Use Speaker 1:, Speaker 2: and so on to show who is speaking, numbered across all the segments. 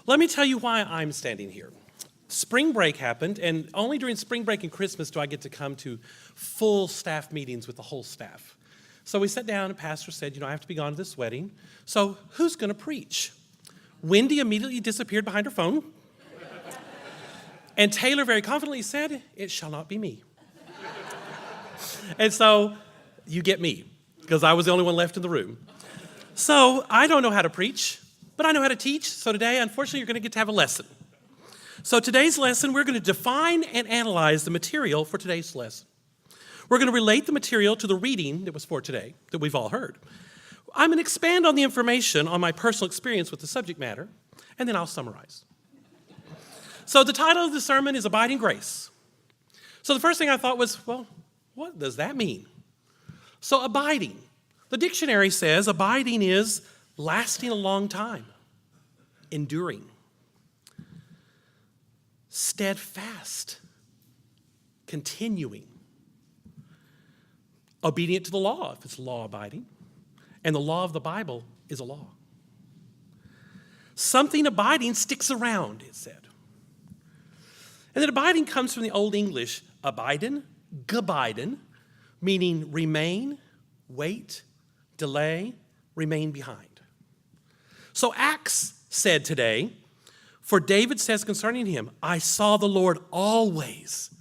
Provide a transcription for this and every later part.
Speaker 1: Let me tell you why I'm standing here. Spring break happened, and only during spring break and Christmas do I get to come to full staff meetings with the whole staff. So we sat down, and pastor said, I have to be gone to this wedding, so who's going to preach? Wendy immediately disappeared behind her phone, and Taylor very confidently said, it shall not be me. And so you get me, because I was the only one left in the room. So I don't know how to preach, but I know how to teach. So today, unfortunately, you're going to get to have a lesson. So today's lesson, we're going to define and analyze the material for today's lesson. We're going to relate the material to the reading that was for today, that we've all heard. I'm going to expand on the information on my personal experience with the subject matter, and then I'll summarize. So the title of the sermon is Abiding Grace. So the first thing I thought was, well, what does that mean? So abiding. The dictionary says abiding is lasting a long time, enduring, steadfast, continuing, obedient to the law if it's law abiding, and the law of the Bible is a law. Something abiding sticks around, it said. And then abiding comes from the Old English abiden, gebiden, meaning remain, wait, delay, remain behind. So Acts said today, for David says concerning him, I saw the Lord always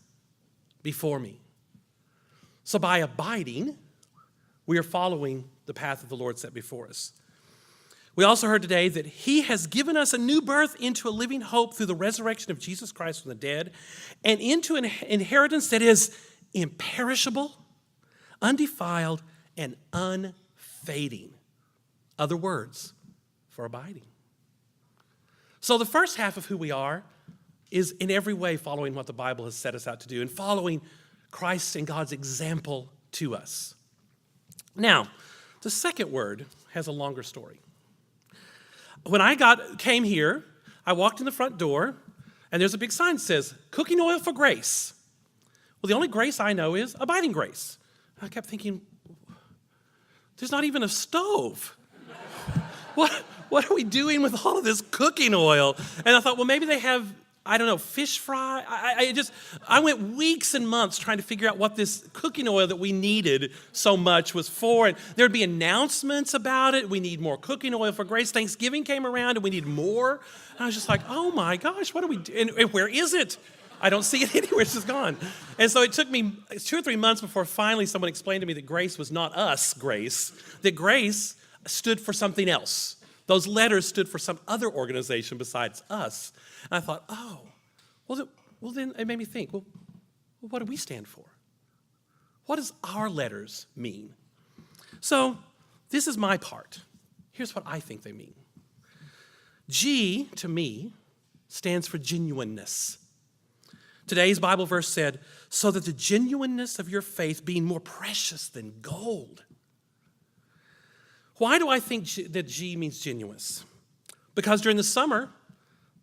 Speaker 1: before me. So by abiding, we are following the path that the Lord set before us. We also heard today that he has given us a new birth into a living hope through the resurrection of Jesus Christ from the dead and into an inheritance that is imperishable, undefiled, and unfading. Other words for abiding. So the first half of who we are is in every way following what the Bible has set us out to do and following Christ and God's example to us. Now, the second word has a longer story. When I came here, I walked in the front door, and there's a big sign that says, cooking oil for grace. Well, the only grace I know is abiding grace. I kept thinking, there's not even a stove. What are we doing with all of this cooking oil? And I thought, well, maybe they have, fish fry. I went weeks and months trying to figure out what this cooking oil that we needed so much was for. And there'd be announcements about it. We need more cooking oil for grace. Thanksgiving came around and we need more. And I was just like, oh my gosh, what do we do? And where is it? I don't see it anywhere. It's just gone. And so it took me 2 or 3 months before finally someone explained to me that grace was not us, grace. That grace stood for something else. Those letters stood for some other organization besides us. And I thought, well, then it made me think, well, what do we stand for? What does our letters mean? So this is my part. Here's what I think they mean. G, to me, stands for genuineness. Today's Bible verse said, so that the genuineness of your faith being more precious than gold. Why do I think that G means genuine? Because during the summer,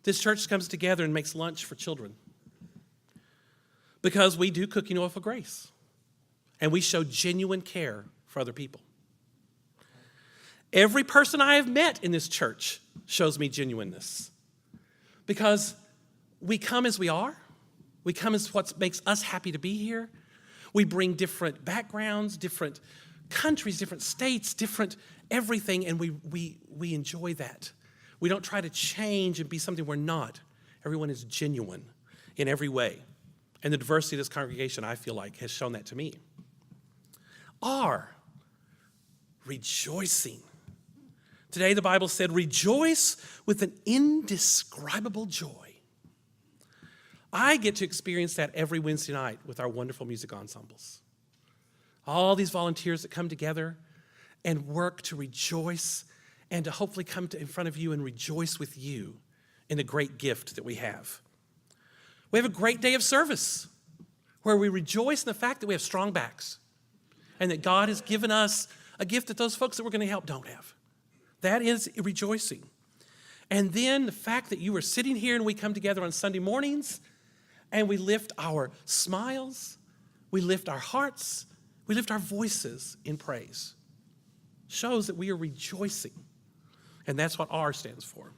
Speaker 1: this church comes together and makes lunch for children. Because we do cooking oil for grace. And we show genuine care for other people. Every person I have met in this church shows me genuineness. Because we come as we are. We come as what makes us happy to be here. We bring different backgrounds, different countries, different states, different everything, and we enjoy that. We don't try to change and be something we're not. Everyone is genuine in every way. And the diversity of this congregation, I feel like, has shown that to me. R, rejoicing. Today the Bible said, rejoice with an indescribable joy. I get to experience that every Wednesday night with our wonderful music ensembles. All these volunteers that come together and work to rejoice and to hopefully come in front of you and rejoice with you in the great gift that we have. We have a great day of service where we rejoice in the fact that we have strong backs and that God has given us a gift that those folks that we're going to help don't have. That is rejoicing. And then the fact that you are sitting here and we come together on Sunday mornings and we lift our smiles, we lift our hearts, we lift our voices in praise. Shows that we are rejoicing. And that's what R stands for.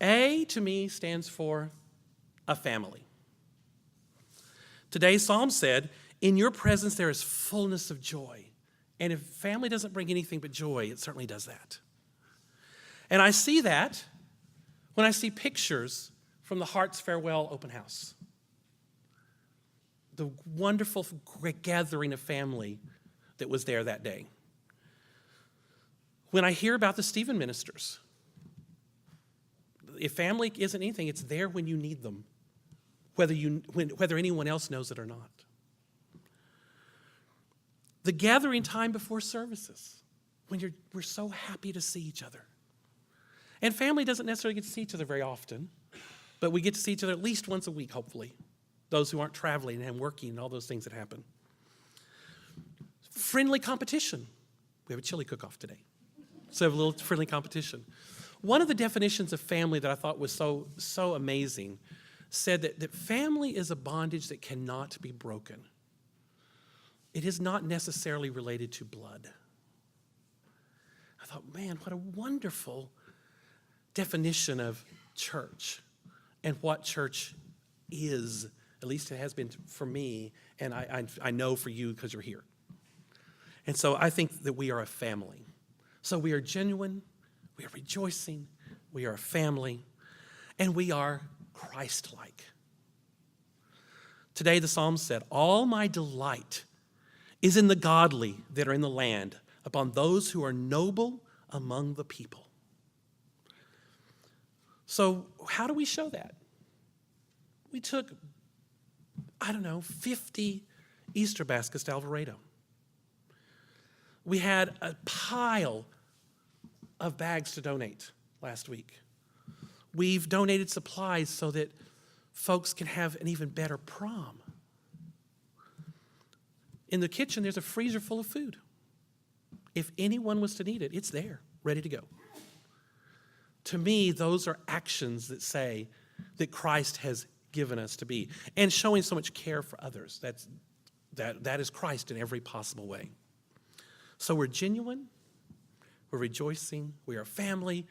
Speaker 1: A to me stands for a family. Today's psalm said, in your presence there is fullness of joy. And if family doesn't bring anything but joy, it certainly does that. And I see that when I see pictures from the Heart's Farewell Open House. The wonderful gathering of family that was there that day. When I hear about the Stephen ministers, if family isn't anything, it's there when you need them, whether anyone else knows it or not. The gathering time before services, when we're so happy to see each other. And family doesn't necessarily get to see each other very often, but we get to see each other at least once a week, hopefully. Those who aren't traveling and working and all those things that happen. Friendly competition. We have a chili cook-off today. So we have a little friendly competition. One of the definitions of family that I thought was so amazing said that family is a bondage that cannot be broken. It is not necessarily related to blood. I thought, man, what a wonderful definition of church and what church is. At least it has been for me, and I know for you because you're here. And so I think that we are a family. So we are genuine, we are rejoicing, we are a family, and we are Christ-like. Today the psalm said, all my delight is in the godly that are in the land, upon those who are noble among the people. So how do we show that? We took, 50 Easter baskets to Alvarado. We had a pile of bags to donate last week. We've donated supplies so that folks can have an even better prom. In the kitchen, there's a freezer full of food. If anyone was to need it, it's there, ready to go. To me, those are actions that say that Christ has given us to be, and showing so much care for others. That is Christ in every possible way. So we're genuine, we're rejoicing, we are family,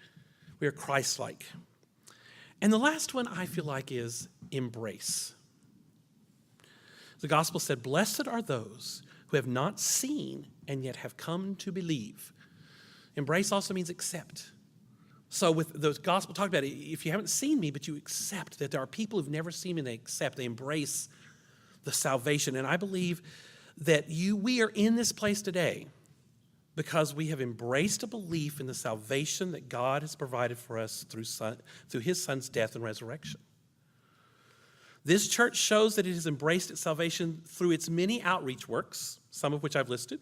Speaker 1: we are Christ-like. And the last one I feel like is embrace. The gospel said, blessed are those who have not seen and yet have come to believe. Embrace also means accept. So with the gospel talked about it, if you haven't seen me, but you accept that there are people who've never seen me and they accept, they embrace the salvation. And I believe that we are in this place today because we have embraced a belief in the salvation that God has provided for us through his son's death and resurrection. This church shows that it has embraced its salvation through its many outreach works, some of which I've listed,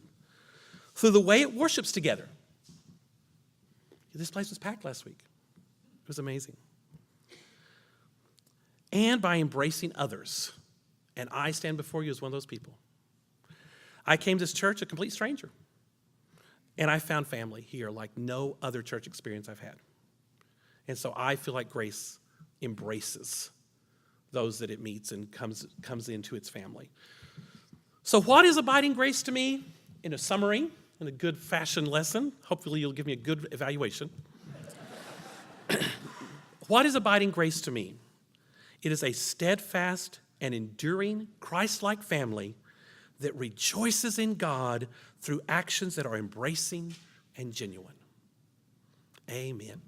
Speaker 1: through the way it worships together. This place was packed last week. It was amazing. And by embracing others. And I stand before you as one of those people. I came to this church a complete stranger. And I found family here like no other church experience I've had. And so I feel like Grace embraces those that it meets and comes into its family. So what is abiding grace to me? In a summary, in a good fashion lesson, hopefully you'll give me a good evaluation. What is abiding grace to me? It is a steadfast and enduring Christ-like family that rejoices in God through actions that are embracing and genuine. Amen.